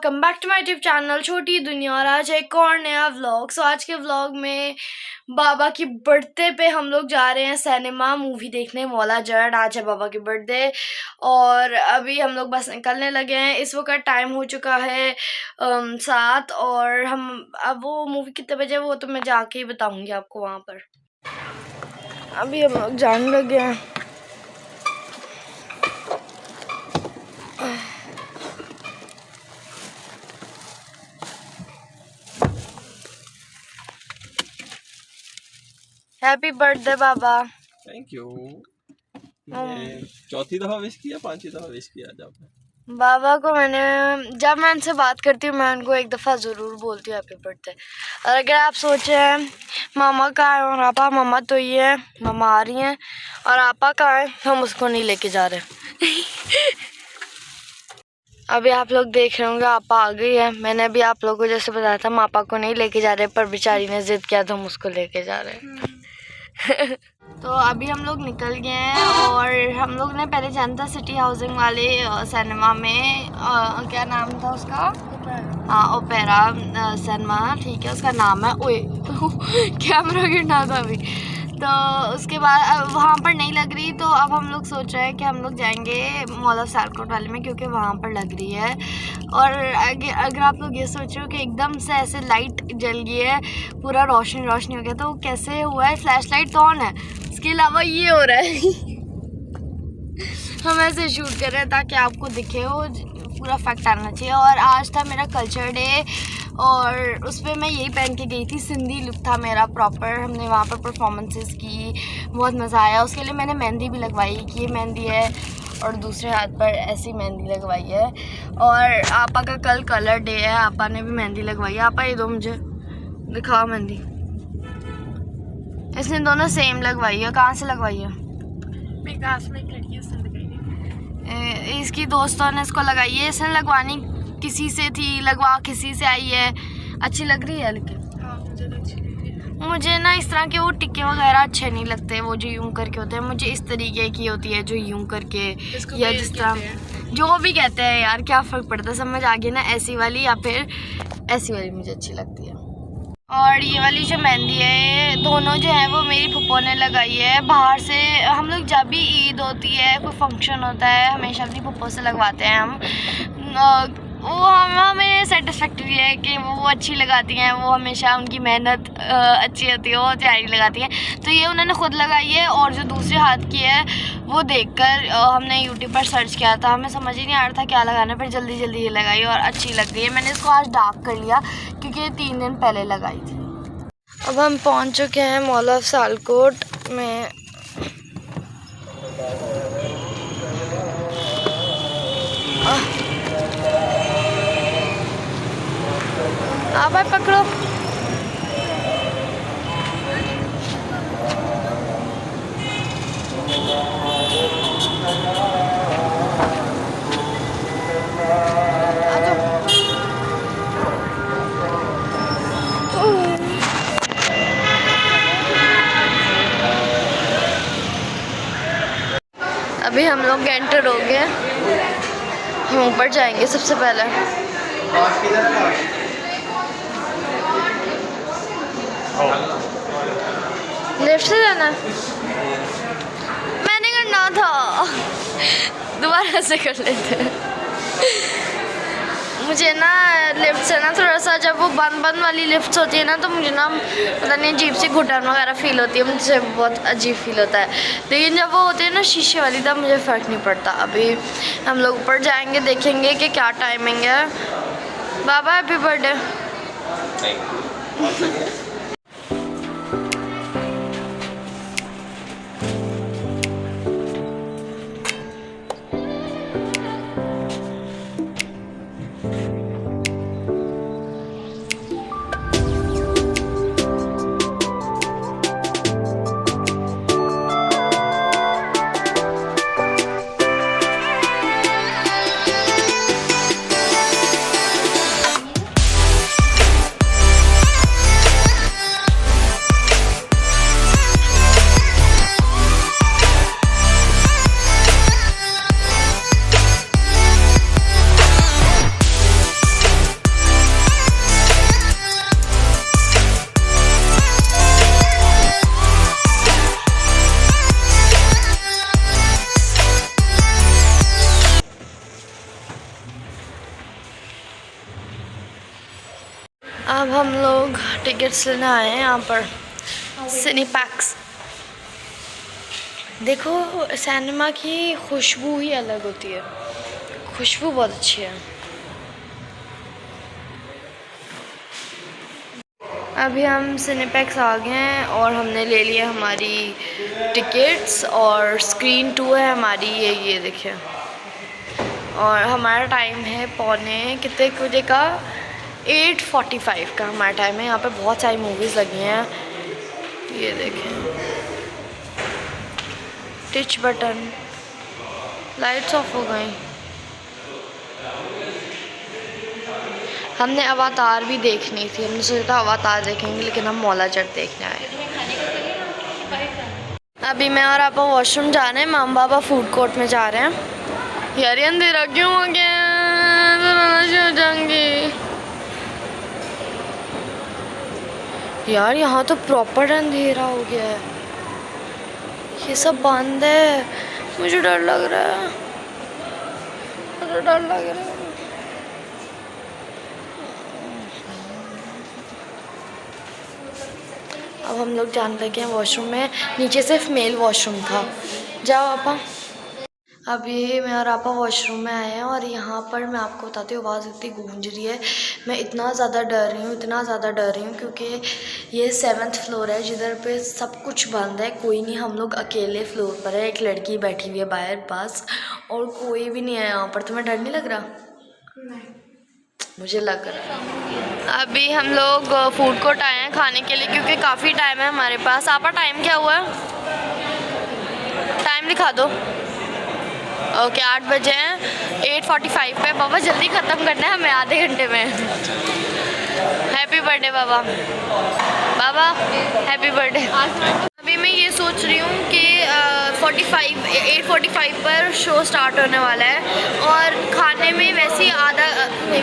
Welcome back to my YouTube channel छोटी दुनिया। और आज एक और नया व्लॉग। आज के व्लॉग में बाबा की बर्थडे पे हम लोग जा रहे हैं सिनेमा मूवी देखने। मौला जट आज है बाबा की बर्थडे और अभी हम लोग बस निकलने लगे हैं। इस वक्त टाइम हो चुका है 7 और हम अब वो मूवी कितने बजे वो तो मैं जाके ही बताऊंगी आपको वहाँ पर। अभी हम लोग जाने लगे हैं। Happy birthday Baba. Thank you. चौथी दफा विश किया, पांचवी दफा विश किया जब बाबा को जब मैं उनसे बात करती हूँ मैं उनको एक दफ़ा ज़रूर बोलती हूँ हैप्पी बर्थडे। और अगर आप सोच रहे हैं मामा कहाँ है और आपा, मामा तो ये है, मामा आ रही हैं और आपा कहाँ है, हम उसको नहीं लेके जा रहे। अभी आप लोग देख रहे होंगे आपा आ गई है। मैंने अभी आप लोगों को जैसे बताया था मापा को नहीं लेके जा रहे, पर बेचारी ने जिद किया तो हम उसको लेके जा रहे हैं। तो अभी हम लोग निकल गए हैं और हम लोग ने पहले जाना था सिटी हाउसिंग वाले सिनेमा में। क्या नाम था उसका? हाँ, ओपेरा सिनेमा, ठीक है उसका नाम है। ओए कैमरा गिरना था अभी। तो उसके बाद वहाँ पर नहीं लग रही, तो अब हम लोग सोच रहे हैं कि हम लोग जाएंगे मॉल ऑफ सालकोट वाले में, क्योंकि वहाँ पर लग रही है। और अगर आप लोग ये सोच रहे हो कि एकदम से ऐसे लाइट जल गई है, पूरा रोशनी रोशनी हो गया, तो कैसे हुआ है? फ्लैश लाइट तो ऑन है, उसके अलावा ये हो रहा है। हम ऐसे शूट कर रहे हैं ताकि आपको दिखे, वो पूरा फैक्ट आना चाहिए। और आज था मेरा कल्चर डे और उस पर मैं यही पहन के गई थी। सिंधी लुक था मेरा प्रॉपर। हमने वहाँ पर परफॉर्मेंसेस की, बहुत मज़ा आया। उसके लिए मैंने मेहंदी भी लगवाई कि ये मेहंदी है और दूसरे हाथ पर ऐसी मेहंदी लगवाई है। और आपा का कल कलर डे है, आपा ने भी मेहंदी लगवाई है। आपा ये दो मुझे दिखाओ मेहंदी। इसने दोनों सेम लगवाई है। कहाँ से लगवाई है? मेरे क्लास में एक लड़की है, उसने लगाई है। इसकी दोस्तों ने इसको लगाई है। इसने लगवानी किसी से थी, लगवा किसी से आई है। अच्छी लग रही है लेकिन। हाँ, मुझे तो अच्छी लगी है। मुझे ना इस तरह के वो टिक्के वगैरह अच्छे नहीं लगते, वो जो यूं करके होते हैं। मुझे इस तरीके की होती है जो यूं करके, या जिस तरह जो भी कहते हैं यार, क्या फ़र्क पड़ता है, समझ आ गई ना। ऐसी वाली या फिर ऐसी वाली मुझे अच्छी लगती है। और ये वाली जो मेहंदी है, दोनों जो है वो मेरी फुप्पो ने लगाई है। बाहर से हम लोग जब भी ईद होती है, कोई फंक्शन होता है, हमेशा अपनी फुप्पो से लगवाते हैं हम। वो हमें सेटिस्फैक्टरी है कि वो अच्छी लगाती हैं। वो हमेशा उनकी मेहनत अच्छी होती है, वो तैयारी लगाती हैं। तो ये उन्होंने ख़ुद लगाई है। और जो दूसरे हाथ की है वो देखकर हमने यूट्यूब पर सर्च किया था, हमें समझ ही नहीं आ रहा था क्या लगाना, पर जल्दी जल्दी ये लगाई और अच्छी लग रही है। मैंने इसको आज डार्क कर लिया क्योंकि ये 3 दिन पहले लगाई थी। अब हम पहुंच चुके हैं मॉल ऑफ सालकोट में। आप भाई पकड़ो। अभी हम लोग एंटर हो गए, हम ऊपर जाएंगे सबसे पहले। लेफ्ट से जाना मैंने करना था, दोबारा से कर लेते हैं। मुझे ना लिफ्ट से ना थोड़ा सा, जब वो बंद वाली लिफ्ट होती है ना, तो मुझे ना पता नहीं अजीब सी घुटन वगैरह फील होती है, मुझे बहुत अजीब फील होता है। लेकिन जब वो होती है ना शीशे वाली, तब मुझे फ़र्क नहीं पड़ता। अभी हम लोग ऊपर जाएंगे, देखेंगे कि क्या टाइमिंग है। बाबा हैप्पी बर्थडे। अब हम लोग टिकट्स लेने आए हैं यहाँ पर सिनेपैक्स। देखो सिनेमा की खुशबू ही अलग होती है, खुशबू बहुत अच्छी है। अभी हम सिनेपैक्स आ गए हैं और हमने ले लिया हमारी टिकट्स और स्क्रीन 2 है हमारी, ये देखिए। और हमारा टाइम है पौने कितने बजे का, 8:45 का हमारा टाइम है। यहाँ पे बहुत सारी मूवीज़ लगी हैं, ये देखें। टिच बटन, लाइट्स ऑफ हो गई। हमने अवतार भी देखनी थी, हमने सोचा था अवतार देखेंगे, लेकिन हम मौला जट देखने आए। अभी मैं और आपा वॉशरूम जा रहे हैं, माम बाबा फूड कोर्ट में जा रहे हैं। यार ये अंधेरा क्यों हो गया, हो जाएंगे यार। यहाँ तो प्रॉपर अंधेरा हो गया है, ये सब बंद है। मुझे डर लग रहा है, मुझे डर लग रहा है। अब हम लोग जाने लगे हैं वॉशरूम में, नीचे सिर्फ मेल वॉशरूम था। जाओ आपा। अभी मैं और आपा वॉशरूम में आए हैं और यहाँ पर मैं आपको बताती हूँ आवाज़ इतनी गूंज रही है। मैं इतना ज़्यादा डर रही हूँ, इतना ज़्यादा डर रही हूँ, क्योंकि ये 7th फ्लोर है जिधर पे सब कुछ बंद है, कोई नहीं। हम लोग अकेले फ्लोर पर है, एक लड़की बैठी हुई है बाहर पास, और कोई भी नहीं है यहाँ पर। तुम्हें डर नहीं लग रहा? नहीं, मुझे लग रहा है। अभी हम लोग फूड कोर्ट आए हैं खाने के लिए, क्योंकि काफ़ी टाइम है हमारे पास। आपका टाइम क्या हुआ है? टाइम दिखा दो। ओके 8 बजे हैं, 8:45 पे। बाबा जल्दी ख़त्म करना है हमें, आधे घंटे में। हैप्पी बर्थडे बाबा, बाबा हैप्पी बर्थडे। अभी मैं ये सोच रही हूँ कि 8:45 पर शो स्टार्ट होने वाला है, और खाने में वैसे ही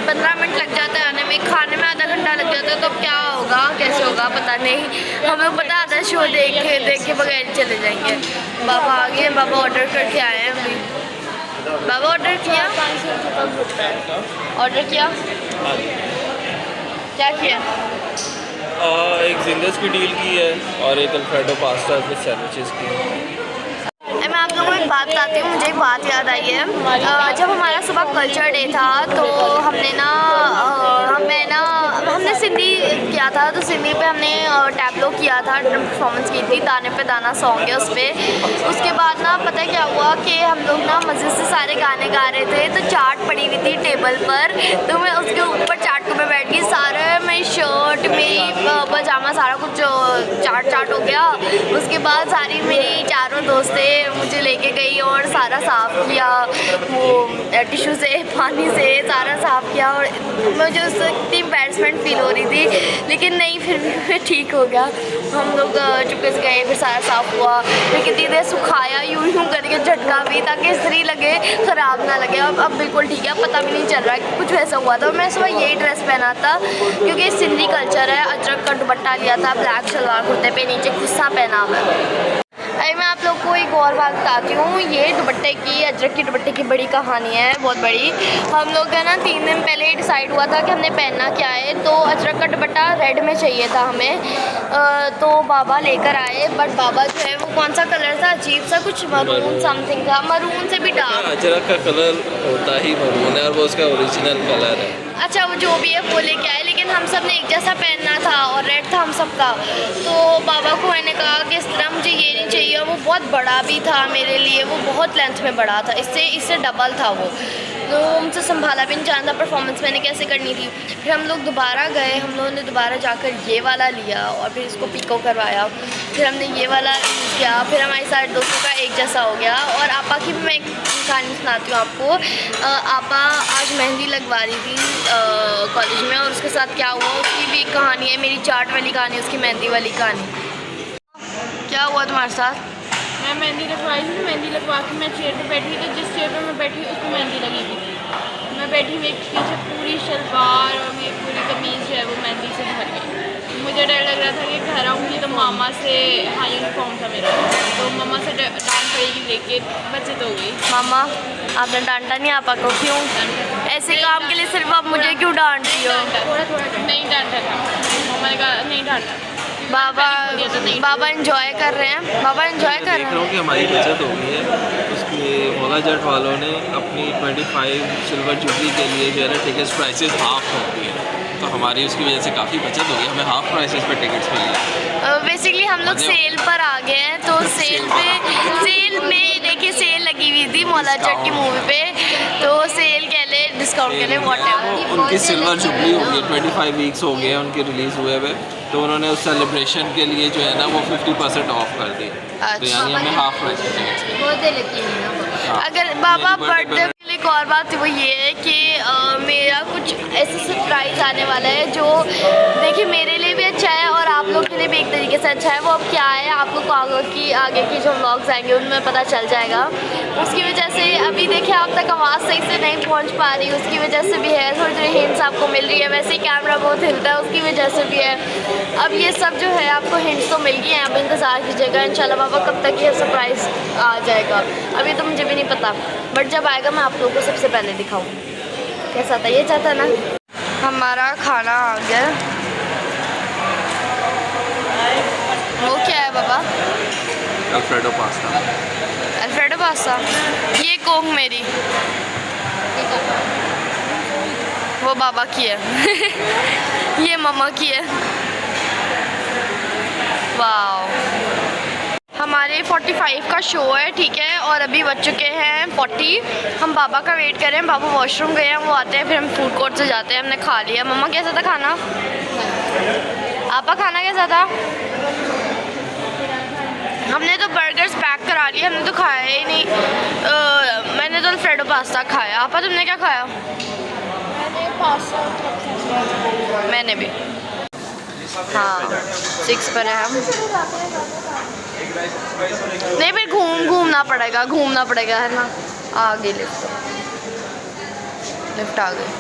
15 मिनट लग जाता है आने में, खाने में आधा घंटा लग जाता है। तो क्या होगा, कैसे होगा पता नहीं। हमें पता आधा शो देख के बगैर चले जाएंगे। बाबा आ गए, बाबा ऑर्डर करके आए हैं अभी। बाबा ऑर्डर किया, ऑर्डर किया, क्या किया? एक जिंगल्स की डील की है और एक अल्फ्रेडो पास्ता विद सैंडविचेस की है। मैं आप लोगों को एक बात बताती हूँ, मुझे एक बात याद आई है। जब हमारा सुबह कल्चर डे था तो हमने सिंधी किया था, तो सिंधी पे हमने टैबलो किया था, परफॉर्मेंस की थी। दाने पे दाना सॉन्ग है उस पर। उसके बाद ना पता है क्या हुआ कि हम लोग ना मज़े से सारे गाने गा रहे थे, तो चाट पड़ी हुई थी टेबल पर, तो मैं उसके ऊपर चाट को मैं बैठ गई। सारा मेरी शर्ट, मेरी पजामा, सारा कुछ चाट हो गया। उसके बाद सारी मेरी चारों दोस्तें मुझे लेके गई और सारा साफ़ किया, वो टिश्यू से, पानी से सारा साफ़ किया। और मुझे उससे इतनी एम्बैरेसमेंट फील हो रही थी, लेकिन नहीं, फिर भी ठीक हो गया। हम लोग चुपके से गए, फिर सारा साफ़ हुआ, फिर कितनी देर सुखाया यूँ करके झटका भी, ताकि इस्त्री लगे, ख़राब ना लगे। अब बिल्कुल ठीक है, पता भी नहीं चल रहा कि कुछ वैसा हुआ था। मैं सुबह यही ड्रेस पहना था, क्योंकि सिंधी कल्चर है। अजरक का दुपट्टा लिया था, ब्लैक शलवार कुर्ते पे, नीचे खुस्सा पहना हुआ है। अरे मैं आप लोग को एक और बात बताती हूँ। ये दुपट्टे की, अजरक की दुपट्टे की बड़ी कहानी है, बहुत बड़ी। हम लोग का ना 3 दिन पहले ही डिसाइड हुआ था कि हमने पहनना क्या है। तो अजरक का दुपट्टा रेड में चाहिए था हमें, तो बाबा लेकर आए। बट बाबा जो है वो कौन सा कलर था, अजीब सा कुछ मरून समथिंग था, मरून से भी डार्क। अजरक का कलर होता ही मरून है और वो उसका ओरिजिनल कलर है। अच्छा, वो जो भी है वो लेके आए, लेकिन हम सब ने एक जैसा पहनना था और रेड था हम सबका। तो बाबा को मैंने कहा कि इस तरह मुझे ये नहीं चाहिए। वो बहुत बड़ा भी था मेरे लिए, वो बहुत लेंथ में बड़ा था, इससे डबल था वो, तो मुझसे संभाला भी नहीं जाना था। परफॉर्मेंस मैंने कैसे करनी थी। फिर हम लोग दोबारा गए, हम लोगों ने दोबारा जाकर ये वाला लिया और फिर इसको पिको करवाया। फिर हमने ये वाला यूज़ किया, फिर हमारी सारे दोस्तों का एक जैसा हो गया। और आपा की भी मैं एक कहानी सुनाती हूँ आपको। आपा आज मेहंदी लगवा रही थी कॉलेज में, और उसके साथ क्या हुआ उसकी भी एक कहानी है। मेरी चाट वाली कहानी, उसकी मेहंदी वाली कहानी। क्या हुआ तुम्हारे साथ? मैं मेहंदी लगवाई थी, मेहंदी लगवा के मैं चेयर पे बैठी थी। जिस चेयर पे मैं बैठी उस पर मेहंदी लगी हुई थी। मैं बैठी, मेरे पीछे पूरी शलवार और मेरी पूरी कमीज़ जो है वो मेहंदी से भर गई। मुझे डर लग रहा था कि घर आऊँगी तो मामा से, हाँ यूनिफॉर्म था मेरा, तो मामा से डांट पड़ेगी देख के, बचत हो गई। मामा आपने डांटा नहीं आपा को, क्यों? ऐसे काम के लिए सिर्फ आप मुझे क्यों डांट रही हो? नहीं डांटा था, मामा ने कहा नहीं डांटा। बाबा एंजॉय कर रहे हैं, बाबा एंजॉय कर रहे देख रहा हूँ हैं। कि हमारी बचत हो गई है। उसके मौला जट वालों ने अपनी 25 सिल्वर जुबली के लिए जो है ना टिकट्स प्राइसेस हाफ हो गई है, तो हमारी उसकी वजह से काफ़ी बचत हो गई, हमें हाफ प्राइसेस पे टिकट्स मिल गए। बेसिकली हम लोग सेल पर आ गए हैं, तो सेल में देखिए सेल लगी हुई थी मौला जट की मूवी पे, तो सेल के लिए डिस्काउंट के लिए व्हाटएवर। उनकी सिल्वर जुबली हो गई, 25 वीक्स हो गए हैं उनके रिलीज़ हुए हुए, तो उन्होंने उस सेलिब्रेशन के लिए जो है ना वो 50% ऑफ कर दी। तो यानी हमें हाफ प्राइस पे टिकट्स मिले। अगर बाबा बर्थडे के लिए एक और बात वो ये है कि मेरा कुछ ऐसे सरप्राइज आने वाला है जो देखिए मेरे लिए भी अच्छा है और आप लोग के लिए भी एक तरीके से अच्छा है। वो अब क्या है आप लोग को आगे की जो व्लॉग्स आएंगे उनमें पता चल जाएगा। उसकी वजह से अभी देखिए आप तक आवाज़ सही से नहीं पहुंच पा रही, उसकी वजह से भी है, थोड़ी थोड़ी हिंट्स आपको मिल रही है, वैसे ही कैमरा बहुत हिलता है उसकी वजह से भी है। अब ये सब जो है आपको हिंट्स तो मिल गई हैं, आप इंतज़ार कीजिएगा इंशाल्लाह। बाबा कब तक ये सरप्राइज़ आ जाएगा अभी तो मुझे भी नहीं पता, बट जब आएगा मैं आप लोगों को सबसे पहले दिखाऊँ। कैसा था ये चाहता ना। हमारा खाना आ गया। वो क्या है बाबा? Alfredo pasta. Alfredo pasta. ये कोक मेरी, वो बाबा की है ये मामा की है। वाह, हमारे 45 का शो है, ठीक है, और अभी बज चुके हैं 40। हम बाबा का वेट कर रहे हैं, बाबा वॉशरूम गए हैं, वो आते हैं फिर हम फूड कोर्ट से जाते हैं। हमने खा लिया। मम्मा कैसा था खाना? आपा खाना कैसा था? हमने तो बर्गर्स पैक करा लिए, हमने तो खाया ही नहीं। मैंने तो अल्फ्रेडो पास्ता खाया। आपा तुमने क्या खाया? मैंने पास्ता, मैंने भी। हाँ 6 पर है हम। नहीं फिर घूमना पड़ेगा है ना। आ गई लिफ्ट आ गई।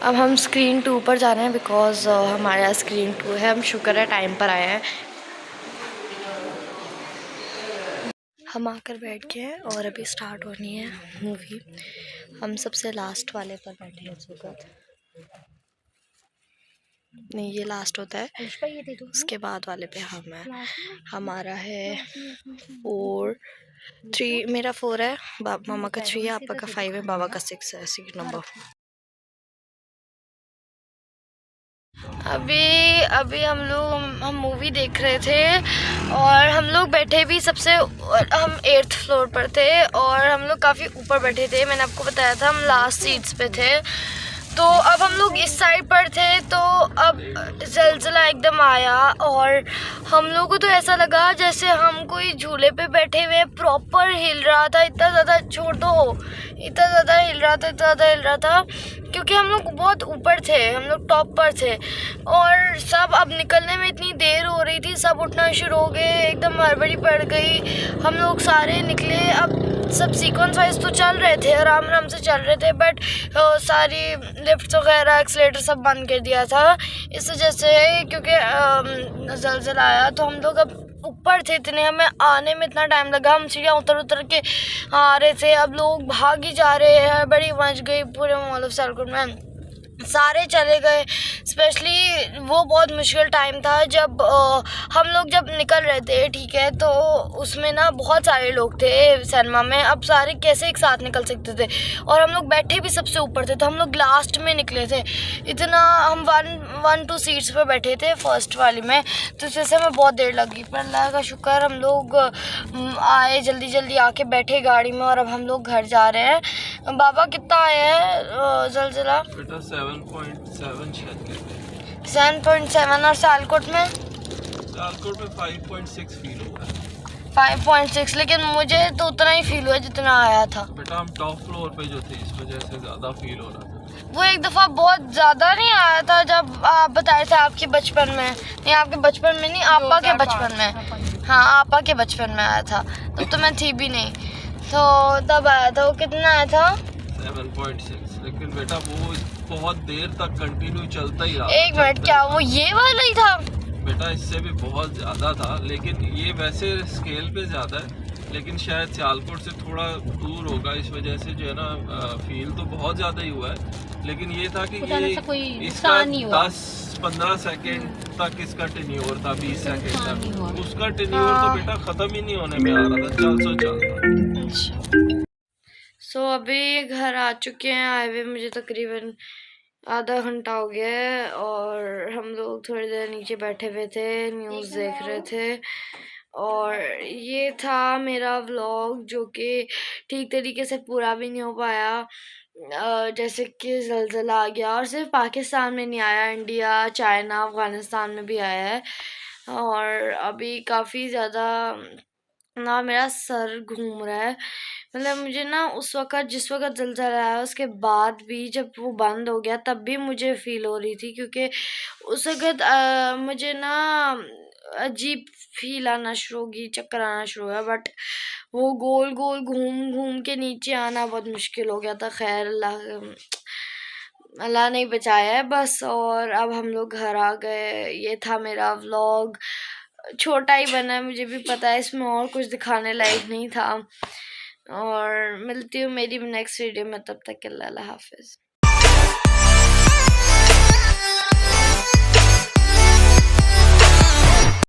अब हम स्क्रीन 2 पर जा रहे हैं बिकॉज हमारे यहाँ स्क्रीन 2 है। हम शुक्र है टाइम पर आए हैं। हम आकर बैठ गए हैं और अभी स्टार्ट होनी है मूवी। हम सबसे लास्ट वाले पर बैठे हैं। नहीं ये लास्ट होता है, उसके बाद वाले पे हम है। हमारा है 3, मेरा 4 है, मामा का 3 है, आपा का 5 है, बाबा का 6 है, सीट नंबर। अभी हम मूवी देख रहे थे और हम लोग बैठे भी हम 8th फ्लोर पर थे और हम लोग काफ़ी ऊपर बैठे थे। मैंने आपको बताया था हम लास्ट सीट्स पे थे। तो अब हम लोग इस साइड पर थे, तो अब ज़लज़ला एकदम आया और हम लोगों को तो ऐसा लगा जैसे हम कोई झूले पे बैठे हुए, प्रॉपर हिल रहा था। इतना ज़्यादा छोड़ दो, इतना ज़्यादा हिल रहा था क्योंकि हम लोग बहुत ऊपर थे, हम लोग टॉप पर थे और सब अब निकलने में इतनी देर हो रही थी, सब उठना शुरू हो गए, एकदम हड़बड़ी पड़ गई। हम लोग सारे निकले, अब सब सीक्वेंस वाइज तो चल रहे थे, आराम से चल रहे थे, बट सारी लिफ्ट वगैरह एक्सीलेटर सब बंद कर दिया था इस वजह से, क्योंकि ज़लज़ला आया। तो हम लोग अब ऊपर थे, इतने हमें आने में इतना टाइम लगा, हम सीढ़ियाँ उतर के आ रहे थे। अब लोग भाग ही जा रहे हैं, बड़ी मच गई पूरे मॉल ऑफ सियालकोट में, सारे चले गए। स्पेशली वो बहुत मुश्किल टाइम था जब हम लोग जब निकल रहे थे, ठीक है, तो उसमें ना बहुत सारे लोग थे सिनेमा में। अब सारे कैसे एक साथ निकल सकते थे और हम लोग बैठे भी सबसे ऊपर थे, तो हम लोग लास्ट में निकले थे। इतना हम 1-2 सीट्स पे बैठे थे फर्स्ट वाली में, तो जैसे हमें बहुत देर लगी, पर अल्लाह का शुक्र हम लोग आए, जल्दी आके बैठे गाड़ी में और अब हम लोग घर जा रहे हैं। बाबा कितना आया है ज़लज़ला? 7.7 और सियालकोट में 5.6 फील हुआ है। 5.6, लेकिन मुझे तो उतना ही फील हुआ जितना आया था। बेटा हम टॉप फ्लोर पे जो थे, इस वजह से ज़्यादा फील हो रहा था। वो एक दफ़ा बहुत ज़्यादा नहीं आया था जब आप बताए थे आपके बचपन में, नहीं आपके बचपन में नहीं, आपा के बचपन में। हाँ आपा के बचपन में आया था, तब तो मैं थी भी नहीं, तो तब आया था। वो कितना आया था? 7.6, लेकिन बेटा वो बहुत देर तक कंटिन्यू चलता ही रहा। एक मिनट, क्या वो ये वाला ही था? बेटा इससे भी बहुत ज़्यादा था, लेकिन ये वैसे स्केल पे ज़्यादा है, लेकिन शायद सियालकोट से थोड़ा दूर होगा, इस वजह से जो है ना फील तो बहुत ज़्यादा ही हुआ है। लेकिन ये था कि ये इसका 10-15 सेकेंड तक इसका टेन्योर था, 20 सेकेंड तक उसका टेन्योर तो बेटा ख़त्म ही नहीं होने में आ रहा था, चलता। सो अभी घर आ चुके हैं, आए हुए मुझे तकरीबन आधा घंटा हो गया है, और हम लोग थोड़ी देर नीचे बैठे हुए थे, न्यूज़ देख रहे थे। और ये था मेरा व्लॉग, जो कि ठीक तरीके से पूरा भी नहीं हो पाया। जैसे कि ज़लज़ला आ गया, और सिर्फ पाकिस्तान में नहीं आया, इंडिया, चाइना, अफ़गानिस्तान में भी आया है। और अभी काफ़ी ज़्यादा ना मेरा सर घूम रहा है। मतलब मुझे ना उस वक़्त, जिस वक़्त ज़लज़ला आया उसके बाद भी, जब वो बंद हो गया तब भी मुझे फ़ील हो रही थी, क्योंकि उस वक़्त मुझे ना अजीब फ़ील आना शुरू हो गई, चक्कर आना शुरू हुआ। बट वो गोल-गोल घूम-घूम के नीचे आना बहुत मुश्किल हो गया था। ख़ैर अल्लाह ने ही बचाया है बस। और अब हम लोग घर आ गए। ये था मेरा व्लॉग, छोटा ही बना है, मुझे भी पता है, इसमें और कुछ दिखाने लायक नहीं था। और मिलती हूँ मेरी नेक्स्ट वीडियो में, तब तक के लिए अल्लाह हाफ़िज़।